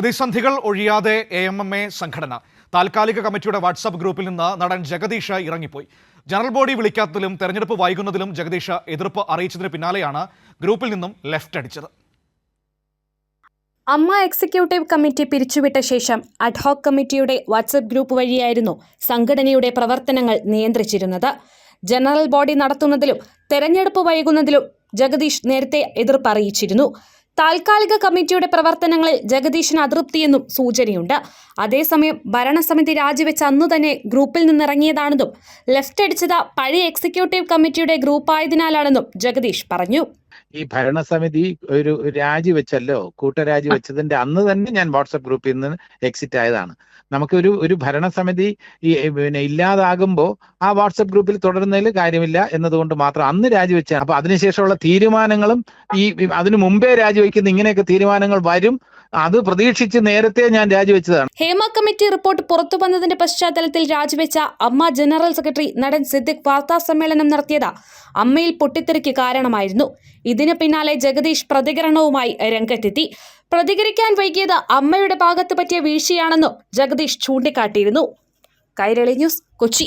പ്രതിസന്ധികൾ ഒഴിയാതെ AMMA സംഘടന താൽക്കാലിക കമ്മിറ്റിയുടെ വാട്സാപ്പ് ഗ്രൂപ്പിൽ നിന്ന് നടൻ ജഗദീഷ് ഇറങ്ങിപ്പോയി. ജനറൽ ബോഡി വിളിക്കാത്തതിലും തെരഞ്ഞെടുപ്പ് വൈകുന്നതിലും ജഗദീഷ് എതിർപ്പ് അറിയിച്ചതിന് പിന്നാലെയാണ് ഗ്രൂപ്പിൽ നിന്നും ലെഫ്റ്റ് അടിച്ചത്. അമ്മ എക്സിക്യൂട്ടീവ് കമ്മിറ്റി പിരിച്ചുവിട്ട ശേഷം അഡ്ഹോക് കമ്മിറ്റിയുടെ വാട്സ്ആപ്പ് ഗ്രൂപ്പ് വഴിയായിരുന്നു സംഘടനയുടെ പ്രവർത്തനങ്ങൾ നിയന്ത്രിച്ചിരുന്നത്. ജനറൽ ബോഡി നടത്തുന്നതിലും തെരഞ്ഞെടുപ്പ് വൈകുന്നതിലും ജഗദീഷ് നേരത്തെ എതിർപ്പ് അറിയിച്ചിരുന്നു. താൽക്കാലിക കമ്മിറ്റിയുടെ പ്രവർത്തനങ്ങളിൽ ജഗദീഷിന് അതൃപ്തിയെന്നും സൂചനയുണ്ട്. അതേസമയം ഭരണസമിതി രാജിവെച്ച അന്നു തന്നെ ഗ്രൂപ്പിൽ നിന്നിറങ്ങിയതാണെന്നും ലെഫ്റ്റ് അടിച്ചത് പഴയ എക്സിക്യൂട്ടീവ് കമ്മിറ്റിയുടെ ഗ്രൂപ്പായതിനാലാണെന്നും ജഗദീഷ് പറഞ്ഞു. ഈ ഭരണസമിതി ഒരു രാജിവെച്ചല്ലോ, കൂട്ടരാജി വെച്ചതിന്റെ അന്ന് തന്നെ ഞാൻ വാട്സപ്പ് ഗ്രൂപ്പിൽ നിന്ന് എക്സിറ്റ് ആയതാണ്. നമുക്കൊരു ഭരണസമിതി ഇല്ലാതാകുമ്പോൾ ആ വാട്സപ്പ് ഗ്രൂപ്പിൽ തുടരുന്നതിൽ കാര്യമില്ല എന്നതുകൊണ്ട് മാത്രം അന്ന് രാജിവെച്ചാണ്. അപ്പൊ അതിനുശേഷമുള്ള തീരുമാനങ്ങളും അതിനു മുമ്പേ രാജിവെക്കുന്ന ഇങ്ങനെയൊക്കെ തീരുമാനങ്ങൾ വരും, അത് പ്രതീക്ഷിച്ച് നേരത്തെ ഞാൻ രാജിവെച്ചതാണ്. ഹേമ കമ്മിറ്റി റിപ്പോർട്ട് പുറത്തു വന്നതിന്റെ പശ്ചാത്തലത്തിൽ രാജിവെച്ച അമ്മ ജനറൽ സെക്രട്ടറി നടൻ സിദ്ദിഖ് വാർത്താ സമ്മേളനം നടത്തിയത് അമ്മയിൽ പൊട്ടിത്തെറിക്ക് കാരണമായിരുന്നു. ഇതിന് പിന്നാലെ ജഗദീഷ് പ്രതികരണവുമായി രംഗത്തെത്തി. പ്രതികരിക്കാൻ വൈകിയത് അമ്മയുടെ ഭാഗത്ത് പറ്റിയ വീഴ്ചയാണെന്നും ജഗദീഷ് ചൂണ്ടിക്കാട്ടിയിരുന്നു. കൈരളി ന്യൂസ്, കൊച്ചി.